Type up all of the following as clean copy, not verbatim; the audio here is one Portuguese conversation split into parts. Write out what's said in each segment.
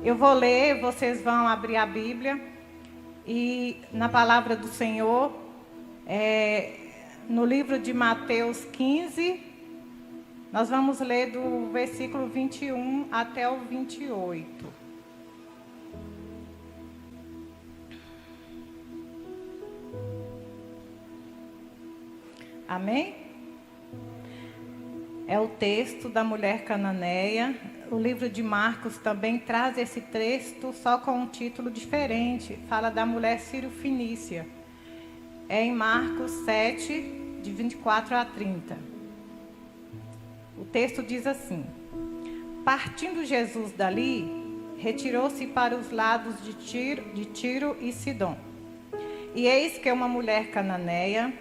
Eu vou ler, vocês vão abrir a Bíblia e na palavra do Senhor, no livro de Mateus 15, nós vamos ler do versículo 21 até o 28. Amém? É o texto da mulher cananeia. O livro de Marcos também traz esse texto, só com um título diferente. Fala da mulher sírio-fenícia. É em Marcos 7, de 24 a 30. O texto diz assim: Partindo Jesus dali, retirou-se para os lados de Tiro e Sidom. E eis que uma mulher cananeia,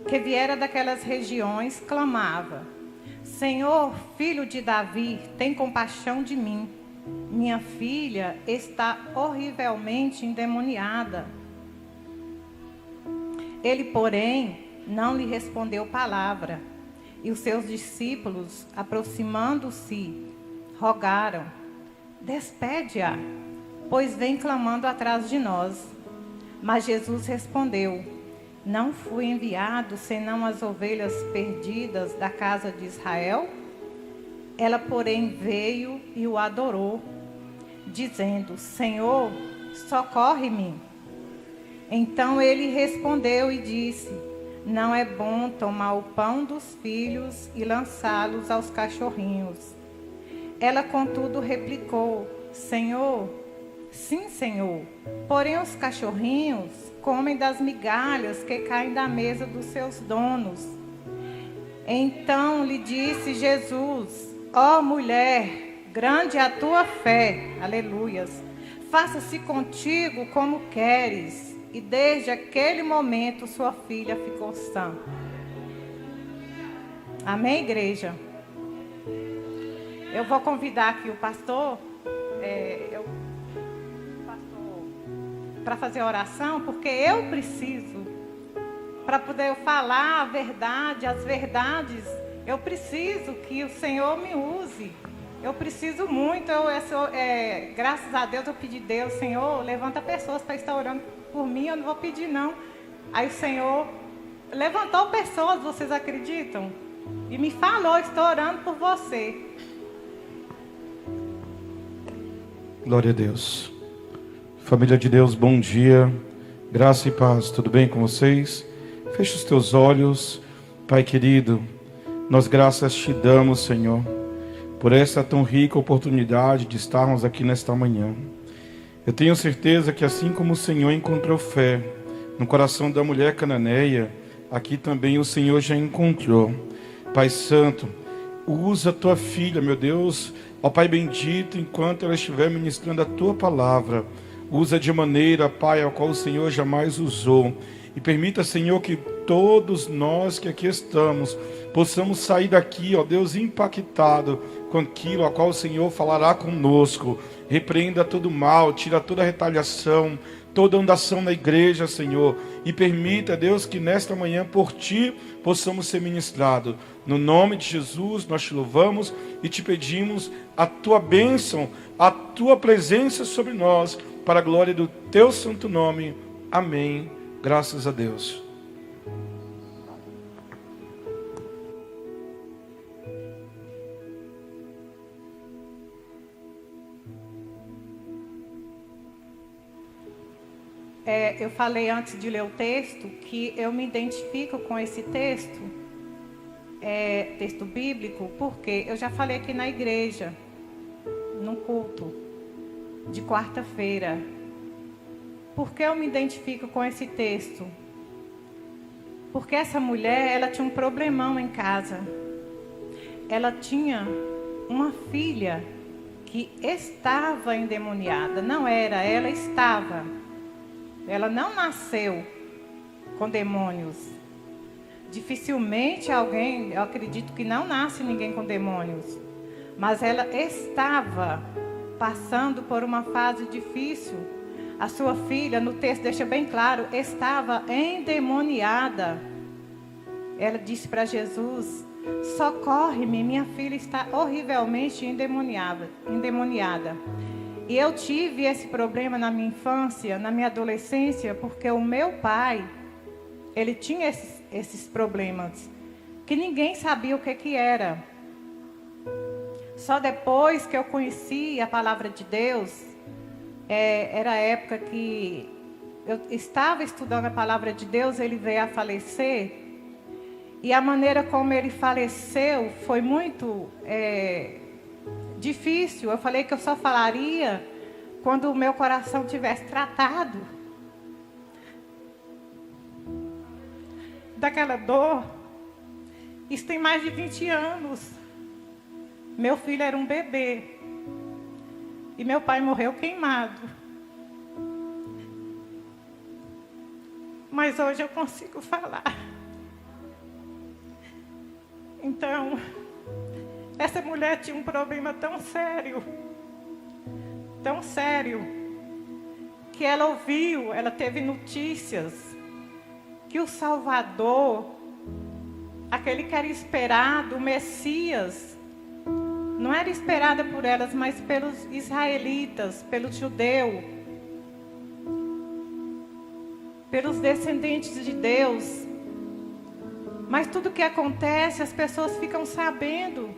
que viera daquelas regiões, clamava: Senhor, filho de Davi, tem compaixão de mim. Minha filha está horrivelmente endemoniada. Ele, porém, não lhe respondeu palavra. E os seus discípulos, aproximando-se, rogaram: Despede-a, pois vem clamando atrás de nós. Mas Jesus respondeu: Não fui enviado senão as ovelhas perdidas da casa de Israel? Ela, porém, veio e o adorou, dizendo: Senhor, socorre-me. Então ele respondeu e disse: Não é bom tomar o pão dos filhos e lançá-los aos cachorrinhos. Ela, contudo, replicou: Senhor, sim, Senhor, porém os cachorrinhos comem das migalhas que caem da mesa dos seus donos. Então lhe disse Jesus: Ó mulher, grande é a tua fé, aleluias, faça-se contigo como queres. E desde aquele momento sua filha ficou sã. Amém, igreja? Eu vou convidar aqui o pastor, para fazer oração, porque eu preciso, para poder falar a verdade, as verdades, eu preciso que o Senhor me use. Eu preciso muito, graças a Deus eu pedi a Deus: Senhor, levanta pessoas para estar orando por mim, eu não vou pedir não. Aí o Senhor levantou pessoas, vocês acreditam? E me falou: estou orando por você. Glória a Deus. Família de Deus, bom dia, graça e paz, tudo bem com vocês? Feche os teus olhos. Pai querido, nós graças te damos, Senhor, por essa tão rica oportunidade de estarmos aqui nesta manhã. Eu tenho certeza que assim como o Senhor encontrou fé no coração da mulher cananeia, aqui também o Senhor já encontrou. Pai Santo, usa a tua filha, meu Deus, ó Pai bendito, enquanto ela estiver ministrando a tua palavra. Usa de maneira, Pai, a qual o Senhor jamais usou. E permita, Senhor, que todos nós que aqui estamos possamos sair daqui, ó Deus, impactado com aquilo a qual o Senhor falará conosco. Repreenda todo mal, tira toda retaliação, toda andação na igreja, Senhor. E permita, Deus, que nesta manhã por Ti possamos ser ministrados. No nome de Jesus nós te louvamos e te pedimos a Tua bênção, a Tua presença sobre nós, para a glória do Teu santo nome. Amém. Graças a Deus. Eu falei antes de ler o texto que eu me identifico com esse texto, texto bíblico, porque eu já falei aqui na igreja, num culto de quarta-feira. Por que eu me identifico com esse texto? Porque essa mulher, ela tinha um problemão em casa. Ela tinha uma filha que estava endemoniada. Não era, ela estava. Ela não nasceu com demônios. Dificilmente alguém, eu acredito que não nasce ninguém com demônios. Mas ela estava passando por uma fase difícil. A sua filha, no texto deixa bem claro, estava endemoniada. Ela disse para Jesus: socorre-me, minha filha está horrivelmente endemoniada. E eu tive esse problema na minha infância, na minha adolescência, porque o meu pai, ele tinha esses problemas, que ninguém sabia o que era. Só depois que eu conheci a palavra de Deus, era a época que eu estava estudando a palavra de Deus, ele veio a falecer. E a maneira como ele faleceu foi muito difícil. Eu falei que eu só falaria quando o meu coração tivesse tratado daquela dor. Isso tem mais de 20 anos. Meu filho era um bebê. E meu pai morreu queimado. Mas hoje eu consigo falar. Então, essa mulher tinha um problema tão sério, que ela teve notícias que o Salvador, aquele que era esperado, o Messias, não era esperada por elas, mas pelos israelitas, pelos judeus, pelos descendentes de Deus. Mas tudo que acontece, as pessoas ficam sabendo.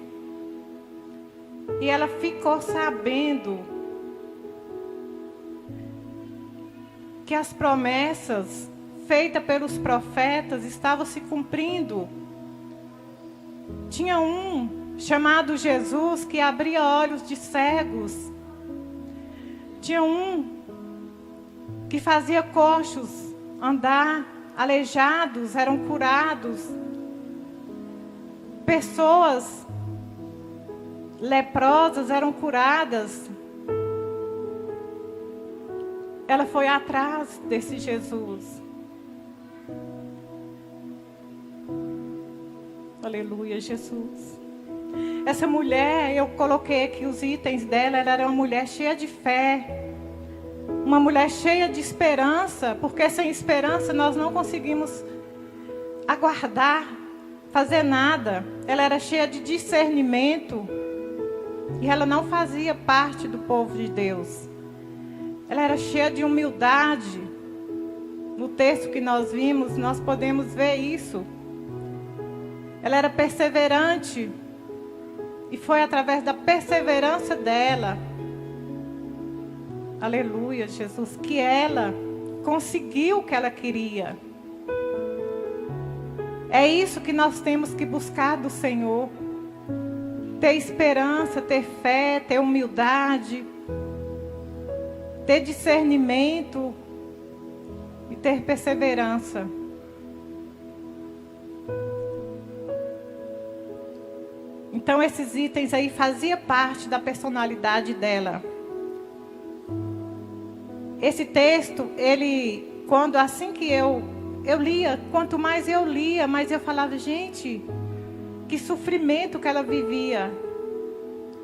E ela ficou sabendo que as promessas feitas pelos profetas estavam se cumprindo. Tinha um chamado Jesus que abria olhos de cegos. Tinha um que fazia coxos andar, aleijados eram curados. Pessoas leprosas eram curadas. Ela foi atrás desse Jesus. Aleluia, Jesus. Essa mulher, eu coloquei aqui os itens dela. Ela era uma mulher cheia de fé. Uma mulher cheia de esperança. Porque sem esperança nós não conseguimos aguardar, fazer nada. Ela era cheia de discernimento. E ela não fazia parte do povo de Deus. Ela era cheia de humildade. No texto que nós vimos, nós podemos ver isso. Ela era perseverante. E foi através da perseverança dela, aleluia, Jesus, que ela conseguiu o que ela queria. É isso que nós temos que buscar do Senhor. Ter esperança, ter fé, ter humildade, ter discernimento e ter perseverança. Então esses itens aí faziam parte da personalidade dela. Esse texto, ele, assim que eu lia, quanto mais eu lia, mais eu falava, gente, que sofrimento que ela vivia.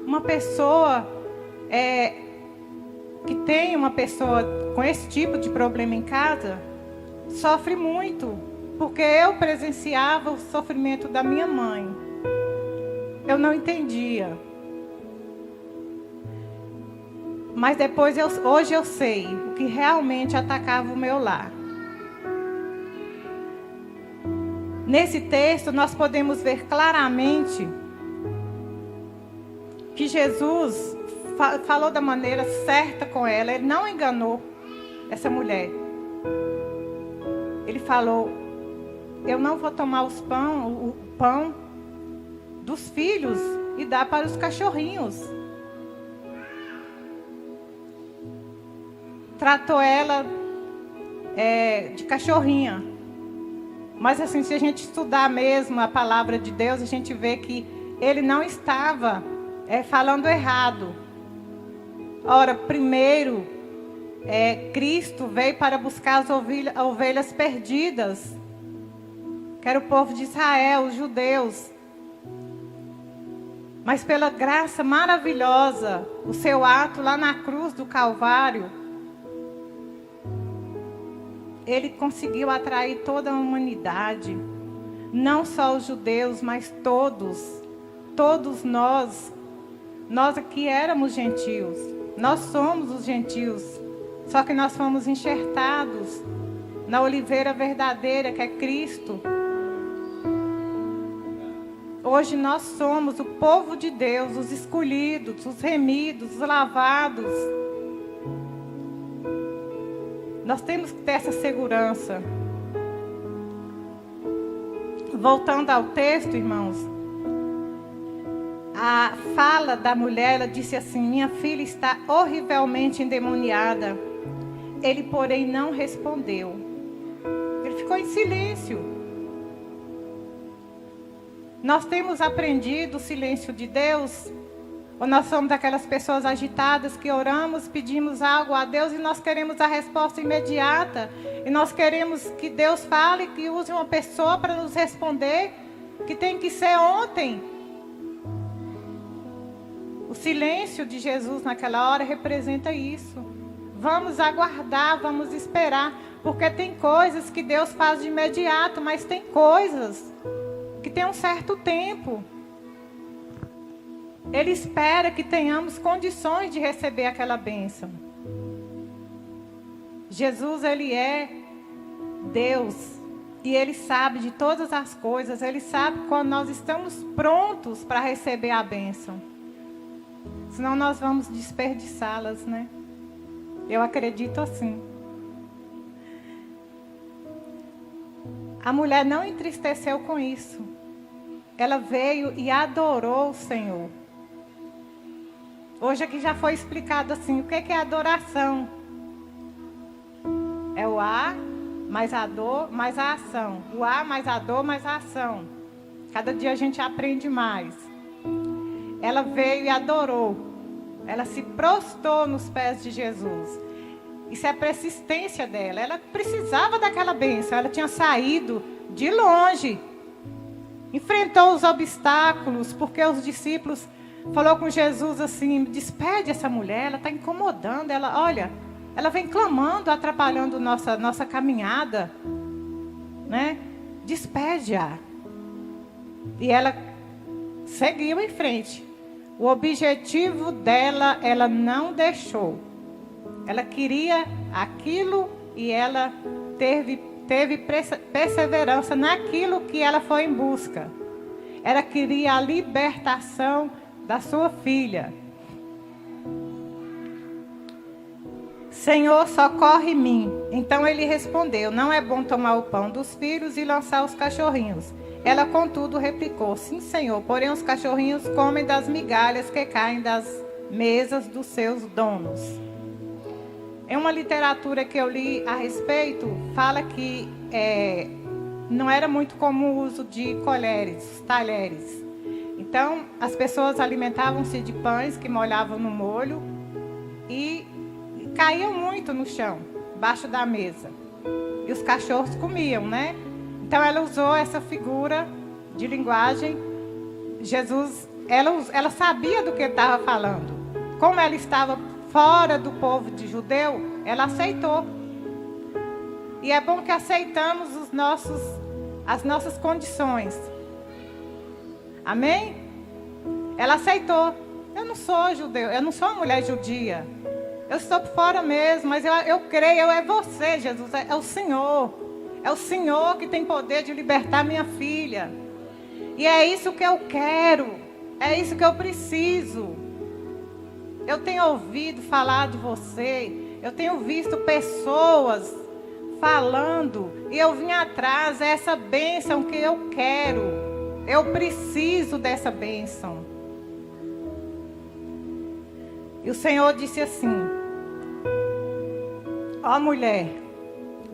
Uma pessoa que tem uma pessoa com esse tipo de problema em casa, sofre muito. Porque eu presenciava o sofrimento da minha mãe. Eu não entendia. Mas depois, hoje eu sei o que realmente atacava o meu lar. Nesse texto, nós podemos ver claramente que Jesus falou da maneira certa com ela. Ele não enganou essa mulher. Ele falou, eu não vou tomar o pão dos filhos e dar para os cachorrinhos. Tratou ela de cachorrinha. Mas assim, se a gente estudar mesmo a palavra de Deus, a gente vê que ele não estava falando errado. Ora, primeiro, Cristo veio para buscar as ovelhas perdidas, que era o povo de Israel, os judeus. Mas pela graça maravilhosa, o seu ato lá na cruz do Calvário, ele conseguiu atrair toda a humanidade. Não só os judeus, mas todos nós aqui éramos gentios. Nós somos os gentios. Só que nós fomos enxertados na oliveira verdadeira, que é Cristo. Hoje nós somos o povo de Deus, os escolhidos, os remidos, os lavados. Nós temos que ter essa segurança. Voltando ao texto, irmãos, a fala da mulher, ela disse assim: minha filha está horrivelmente endemoniada. Ele, porém, não respondeu. Ele ficou em silêncio. Nós temos aprendido o silêncio de Deus? Ou nós somos daquelas pessoas agitadas que oramos, pedimos algo a Deus e nós queremos a resposta imediata? E nós queremos que Deus fale, que use uma pessoa para nos responder, que tem que ser ontem. O silêncio de Jesus naquela hora representa isso. Vamos aguardar, vamos esperar, porque tem coisas que Deus faz de imediato, mas tem coisas que tem um certo tempo. Ele espera que tenhamos condições de receber aquela bênção. Jesus, ele é Deus. E ele sabe de todas as coisas. Ele sabe quando nós estamos prontos para receber a bênção. Senão nós vamos desperdiçá-las, né? Eu acredito assim. A mulher não entristeceu com isso. Ela veio e adorou o Senhor. Hoje aqui já foi explicado assim, o que é adoração? É o A mais a dor, mais a ação. O A mais a dor, mais a ação. Cada dia a gente aprende mais. Ela veio e adorou. Ela se prostrou nos pés de Jesus. Isso é a persistência dela. Ela precisava daquela bênção. Ela tinha saído de longe. Enfrentou os obstáculos, porque os discípulos falou com Jesus assim: despede essa mulher, ela está incomodando. Ela vem clamando, atrapalhando nossa caminhada, né? Despede-a. E ela seguiu em frente. O objetivo dela, ela não deixou. Ela queria aquilo e ela teve perseverança naquilo que ela foi em busca. Ela queria a libertação da sua filha. Senhor, socorre-me. Então ele respondeu: não é bom tomar o pão dos filhos e lançar os cachorrinhos. Ela, contudo, replicou: sim, Senhor, porém os cachorrinhos comem das migalhas que caem das mesas dos seus donos. Em uma literatura que eu li a respeito, fala que não era muito comum o uso de colheres, talheres. Então, as pessoas alimentavam-se de pães que molhavam no molho e caíam muito no chão, embaixo da mesa. E os cachorros comiam, né? Então, ela usou essa figura de linguagem. Jesus, ela sabia do que ele estava falando. Como ela estava fora do povo de judeu, ela aceitou. E é bom que aceitamos as nossas condições. Amém? Ela aceitou. Eu não sou judeu, eu não sou uma mulher judia. Eu estou por fora mesmo, mas eu creio, é você, Jesus, é o Senhor. É o Senhor que tem poder de libertar minha filha. E é isso que eu quero, é isso que eu preciso. Eu tenho ouvido falar de você, eu tenho visto pessoas falando, e eu vim atrás, é essa bênção que eu quero. Eu preciso dessa bênção. E o Senhor disse assim: ó mulher,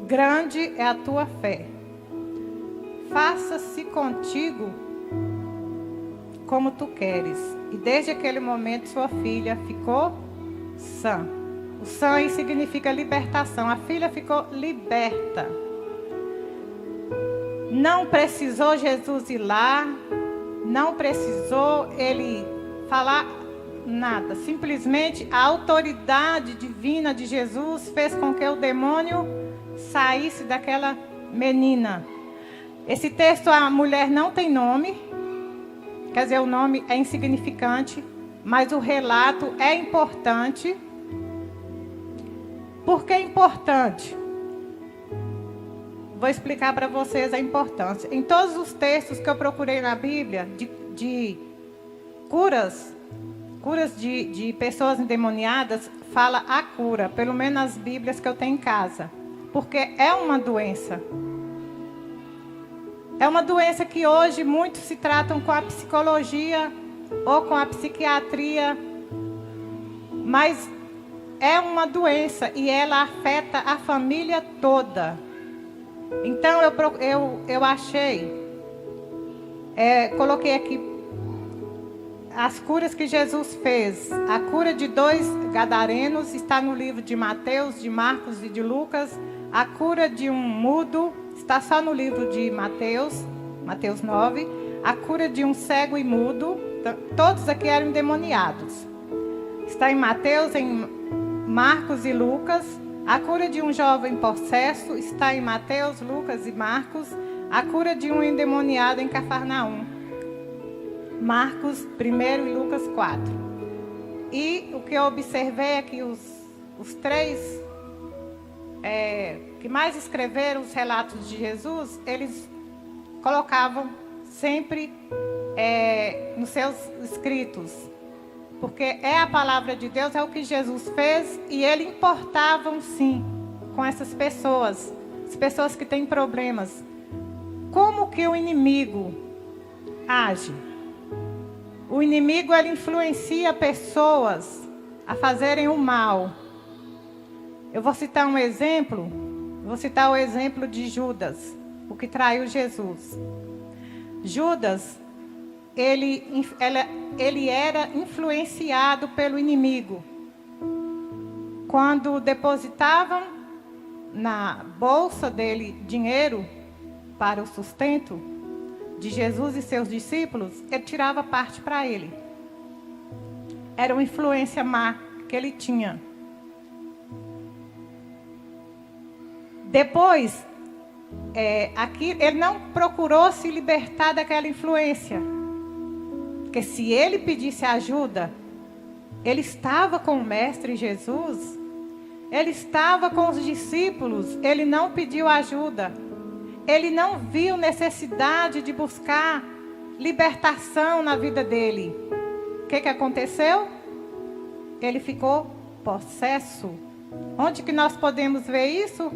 grande é a tua fé. Faça-se contigo como tu queres. E desde aquele momento sua filha ficou sã. O sã aí significa libertação. A filha ficou liberta. Não precisou Jesus ir lá. Não precisou ele falar nada. Simplesmente a autoridade divina de Jesus fez com que o demônio saísse daquela menina. Esse texto, a mulher não tem nome, quer dizer, o nome é insignificante, mas o relato é importante. Por que é importante? Vou explicar para vocês a importância. Em todos os textos que eu procurei na Bíblia, de curas de pessoas endemoniadas, fala a cura, pelo menos nas Bíblias que eu tenho em casa. Porque é uma doença. É uma doença que hoje muitos se tratam com a psicologia ou com a psiquiatria. Mas é uma doença e ela afeta a família toda. Então eu achei, coloquei aqui as curas que Jesus fez. A cura de 2 gadarenos está no livro de Mateus, de Marcos e de Lucas. A cura de um mudo está só no livro de Mateus 9. A cura de um cego e mudo, todos aqui eram endemoniados. Está em Mateus, em Marcos e Lucas. A cura de um jovem possesso está em Mateus, Lucas e Marcos. A cura de um endemoniado em Cafarnaum, Marcos 1 e Lucas 4. E o que eu observei é que os 3 que mais escreveram os relatos de Jesus, eles colocavam sempre nos seus escritos. Porque é a palavra de Deus, é o que Jesus fez, e ele importavam sim com essas pessoas, as pessoas que têm problemas. Como que o inimigo age? O inimigo, ele influencia pessoas a fazerem o mal. Eu vou citar um exemplo, vou citar o exemplo de Judas, o que traiu Jesus. Judas, ele era influenciado pelo inimigo. Quando depositavam na bolsa dele dinheiro para o sustento de Jesus e seus discípulos, ele tirava parte para ele. Era uma influência má que ele tinha. Depois, aqui, ele não procurou se libertar daquela influência. Porque se ele pedisse ajuda, ele estava com o Mestre Jesus, ele estava com os discípulos, ele não pediu ajuda. Ele não viu necessidade de buscar libertação na vida dele. O que aconteceu? Ele ficou possesso. Onde que nós podemos ver isso?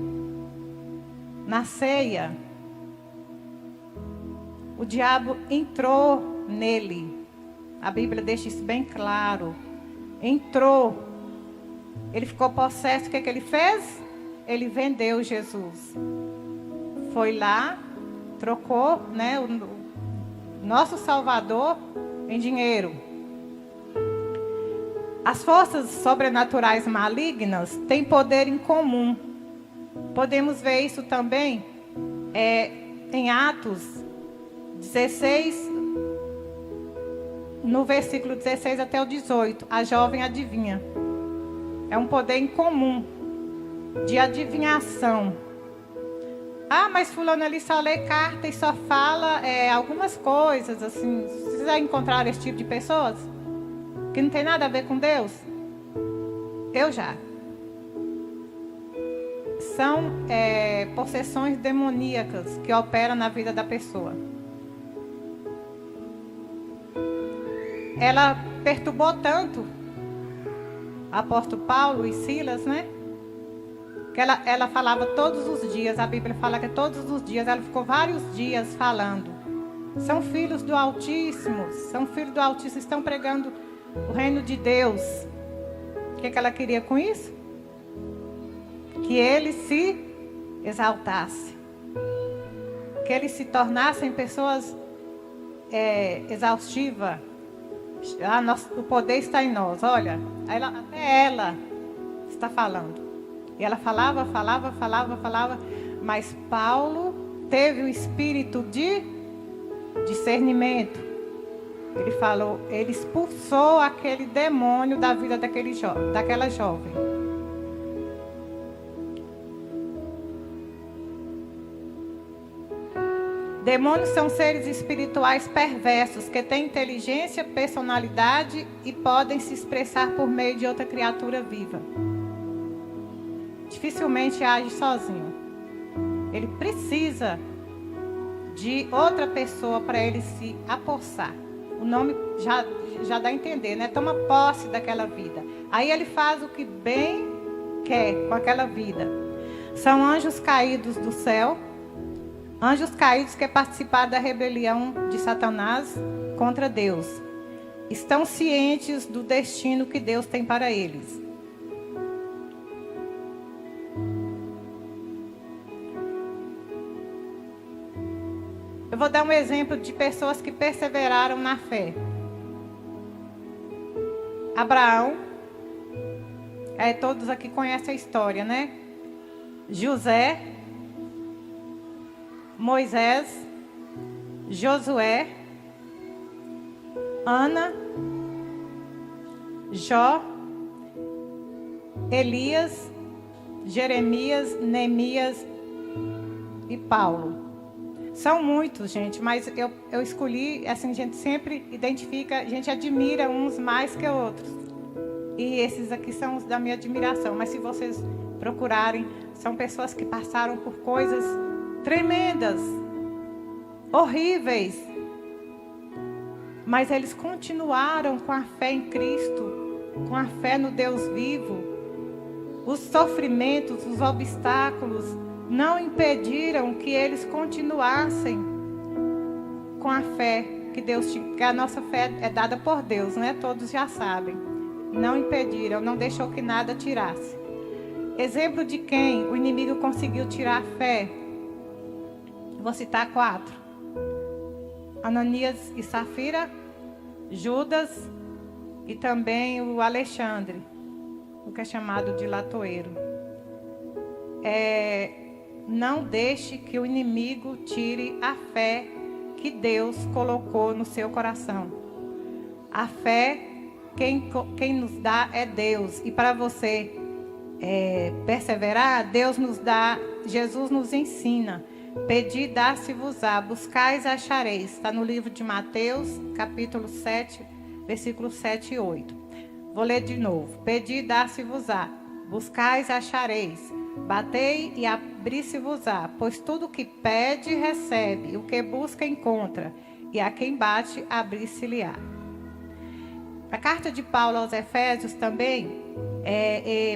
Na ceia. O diabo entrou nele. A Bíblia deixa isso bem claro. Entrou. Ele ficou possesso. O que ele fez? Ele vendeu Jesus. Foi lá, trocou, né, o nosso Salvador em dinheiro. As forças sobrenaturais malignas têm poder em comum. Podemos ver isso também em Atos 16, no versículo 16 até o 18. A jovem adivinha. É um poder em comum de adivinhação. Ah, mas fulano ali só lê carta e só fala algumas coisas, assim. Vocês já encontraram esse tipo de pessoas? Que não tem nada a ver com Deus? Eu já. São possessões demoníacas que operam na vida da pessoa. Ela perturbou tanto o apóstolo Paulo e Silas, né? Que ela falava todos os dias, a Bíblia fala que todos os dias, ela ficou vários dias falando. São filhos do Altíssimo, estão pregando o reino de Deus. O que ela queria com isso? Que eles se exaltassem, que eles se tornassem pessoas exaustivas. O poder está em nós, olha, até ela está falando. E ela falava, mas Paulo teve o espírito de discernimento. Ele falou, ele expulsou aquele demônio da vida daquela jovem. Demônios são seres espirituais perversos que têm inteligência, personalidade e podem se expressar por meio de outra criatura viva. Dificilmente age sozinho. Ele precisa de outra pessoa para ele se apossar. O nome já dá a entender, né? Toma posse daquela vida. Aí ele faz o que bem quer com aquela vida. São anjos caídos do céu. Anjos caídos que participaram da rebelião de Satanás contra Deus. Estão cientes do destino que Deus tem para eles. Eu vou dar um exemplo de pessoas que perseveraram na fé. Abraão, todos aqui conhecem a história, né? José, Moisés, Josué, Ana, Jó, Elias, Jeremias, Neemias e Paulo. São muitos, gente, mas eu escolhi, assim, a gente sempre identifica, a gente admira uns mais que outros. E esses aqui são os da minha admiração, mas se vocês procurarem, são pessoas que passaram por coisas tremendas, horríveis, mas eles continuaram com a fé em Cristo, com a fé no Deus vivo. Os sofrimentos, os obstáculos não impediram que eles continuassem com a fé que Deus tinha, que a nossa fé é dada por Deus, né? Todos já sabem. Não impediram, não deixou que nada tirasse. Exemplo de quem o inimigo conseguiu tirar a fé. Vou citar 4. Ananias e Safira, Judas e também o Alexandre, o que é chamado de latoeiro. Não deixe que o inimigo tire a fé que Deus colocou no seu coração. A fé, quem nos dá é Deus. E para você perseverar, Deus nos dá, Jesus nos ensina. Pedi, dá-se-vos-á, buscais, achareis. Está no livro de Mateus, capítulo 7, versículos 7 e 8. Vou ler de novo. Pedi, dá-se-vos-á, buscais, achareis. Batei e abri-se-vos-á, pois tudo que pede, recebe, o que busca, encontra, e a quem bate, abrir-se-lhe-á. A carta de Paulo aos Efésios também,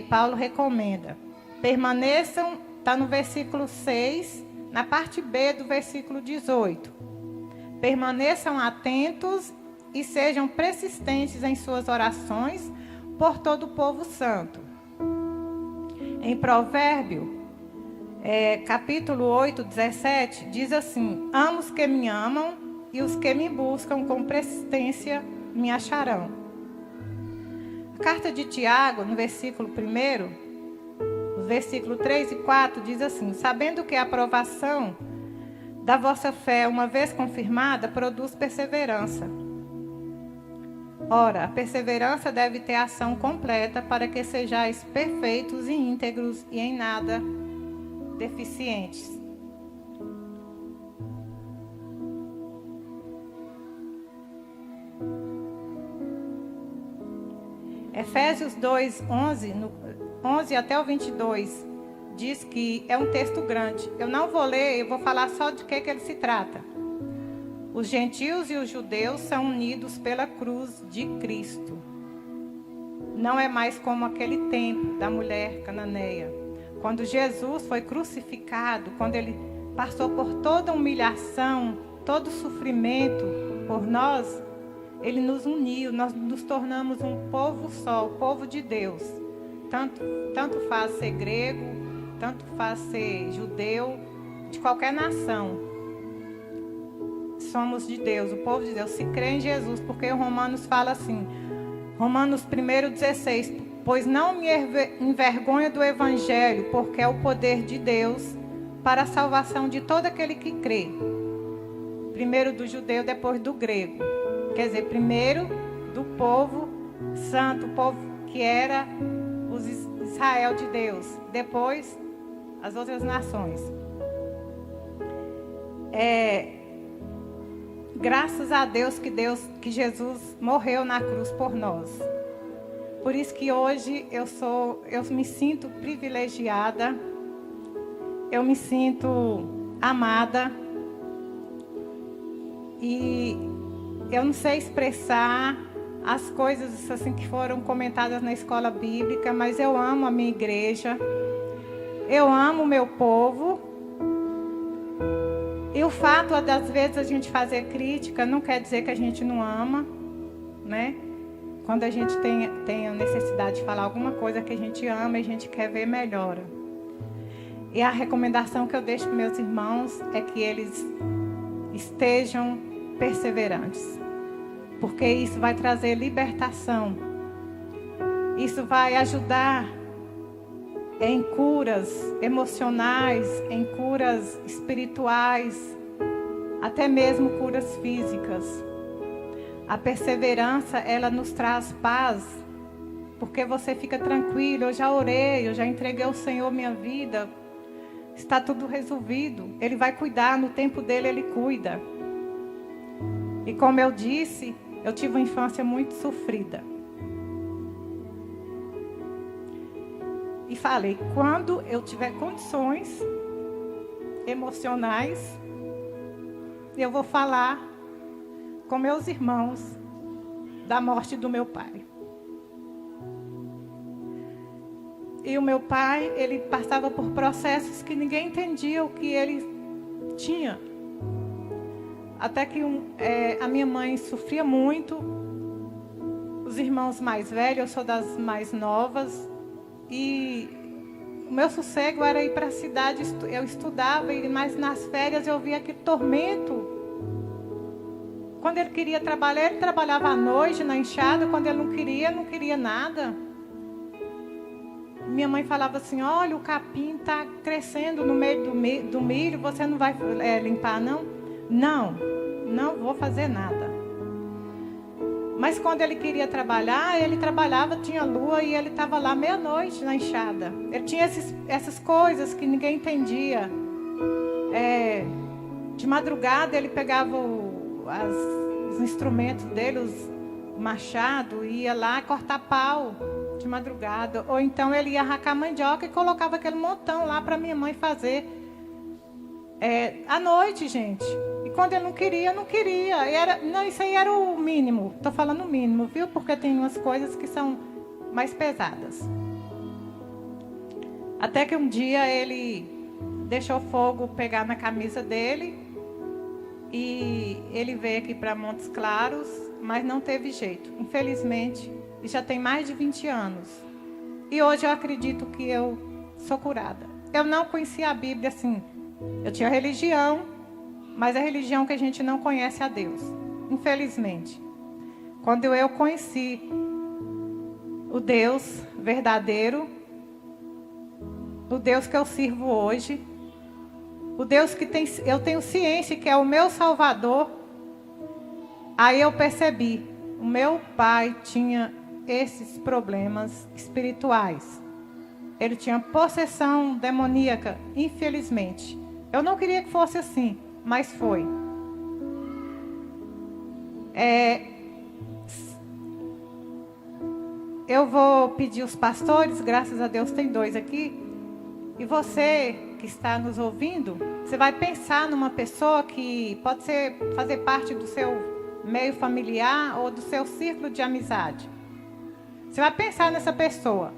Paulo recomenda, permaneçam, está no versículo 6, na parte B do versículo 18. Permaneçam atentos e sejam persistentes em suas orações por todo o povo santo. Em Provérbio, capítulo 8, 17, diz assim: amo os que me amam e os que me buscam com persistência me acharão. A carta de Tiago, no versículo 1, no versículo 3 e 4, diz assim: sabendo que a aprovação da vossa fé, uma vez confirmada, produz perseverança. Ora, a perseverança deve ter ação completa para que sejais perfeitos e íntegros e em nada deficientes. Efésios 2, 11 até o 22, diz que é um texto grande. Eu não vou ler, eu vou falar só de que ele se trata. Os gentios e os judeus são unidos pela cruz de Cristo. Não é mais como aquele tempo da mulher cananeia. Quando Jesus foi crucificado, quando ele passou por toda humilhação, todo sofrimento por nós, ele nos uniu, nós nos tornamos um povo só, o povo de Deus. Tanto faz ser grego, tanto faz ser judeu, de qualquer nação. Somos de Deus, o povo de Deus, se crê em Jesus, porque o Romanos fala assim, Romanos 1:16, pois não me envergonho do Evangelho, porque é o poder de Deus para a salvação de todo aquele que crê. Primeiro do judeu, depois do grego. Quer dizer, primeiro do povo santo, o povo que era os Israel de Deus, depois as outras nações. Graças a Deus que Jesus morreu na cruz por nós. Por isso que hoje eu me sinto privilegiada, eu me sinto amada e eu não sei expressar as coisas assim que foram comentadas na escola bíblica, mas eu amo a minha igreja, eu amo o meu povo. E o fato das vezes a gente fazer crítica não quer dizer que a gente não ama, né? Quando a gente tem a necessidade de falar alguma coisa que a gente ama e a gente quer ver melhora. E a recomendação que eu deixo para meus irmãos é que eles estejam perseverantes, porque isso vai trazer libertação. Isso vai ajudar em curas emocionais, em curas espirituais, até mesmo curas físicas. A perseverança, ela nos traz paz, porque você fica tranquilo. Eu já orei, eu já entreguei ao Senhor minha vida, está tudo resolvido. Ele vai cuidar, no tempo dele ele cuida. E como eu disse, eu tive uma infância muito sofrida. E falei, quando eu tiver condições emocionais, eu vou falar com meus irmãos da morte do meu pai. E o meu pai, ele passava por processos que ninguém entendia o que ele tinha. Até que a minha mãe sofria muito, os irmãos mais velhos, eu sou das mais novas, e o meu sossego era ir para a cidade, eu estudava, mas nas férias eu via aquele tormento. Quando ele queria trabalhar, ele trabalhava à noite na enxada, quando ele não queria nada. Minha mãe falava assim, olha, o capim está crescendo no meio do milho, você não vai limpar não? Não vou fazer nada. Mas quando ele queria trabalhar, ele trabalhava, tinha lua e ele estava lá meia-noite na enxada. Ele tinha essas coisas que ninguém entendia. De madrugada ele pegava os instrumentos dele, o machado, e ia lá cortar pau de madrugada. Ou então ele ia arrancar mandioca e colocava aquele montão lá para minha mãe fazer. À noite, gente. E quando ele não queria. Isso aí era o mínimo. Estou falando o mínimo, viu? Porque tem umas coisas que são mais pesadas. Até que um dia ele deixou fogo pegar na camisa dele. E ele veio aqui para Montes Claros, mas não teve jeito. Infelizmente, já tem mais de 20 anos. E hoje eu acredito que eu sou curada. Eu não conhecia a Bíblia assim. Eu tinha religião, mas a religião que a gente não conhece a Deus, infelizmente. Quando eu conheci o Deus verdadeiro, o Deus que eu sirvo hoje, o Deus que eu tenho ciência que é o meu Salvador, aí eu percebi, o meu pai tinha esses problemas espirituais. Ele tinha possessão demoníaca, infelizmente. Eu não queria que fosse assim, mas foi. Eu vou pedir os pastores, graças a Deus tem 2 aqui. E você que está nos ouvindo, você vai pensar numa pessoa que pode fazer parte do seu meio familiar ou do seu círculo de amizade. Você vai pensar nessa pessoa.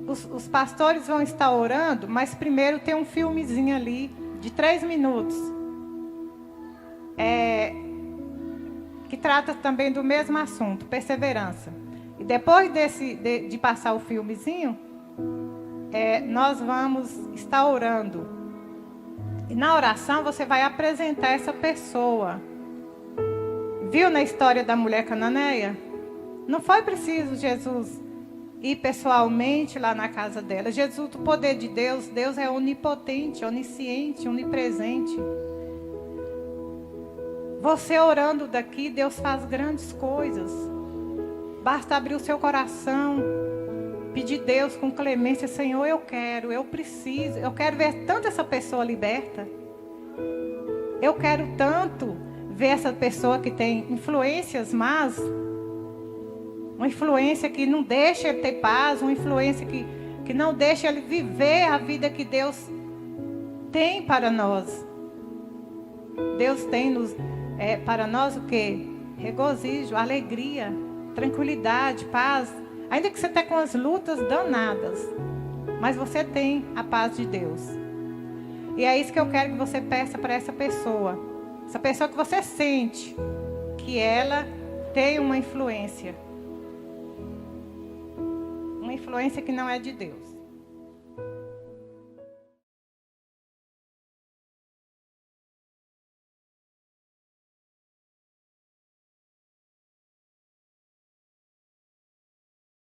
Os pastores vão estar orando, mas primeiro tem um filmezinho ali de 3 minutos. Que trata também do mesmo assunto, perseverança. E depois de passar o filmezinho, nós vamos estar orando. E na oração você vai apresentar essa pessoa. Viu na história da mulher cananeia? Não foi preciso Jesus ir pessoalmente lá na casa dela. Jesus, o poder de Deus, Deus é onipotente, onisciente, onipresente. Você orando daqui, Deus faz grandes coisas. Basta abrir o seu coração, pedir a Deus com clemência, Senhor, eu quero, eu preciso, eu quero ver tanto essa pessoa liberta. Eu quero tanto ver essa pessoa que tem influências más, uma influência que não deixa ele ter paz, uma influência que não deixa ele viver a vida que Deus tem para nós. Deus tem para nós o quê? Regozijo, alegria, tranquilidade, paz. Ainda que você esteja com as lutas danadas, mas você tem a paz de Deus. E é isso que eu quero que você peça para essa pessoa. Essa pessoa que você sente que ela tem uma influência. Uma influência que não é de Deus.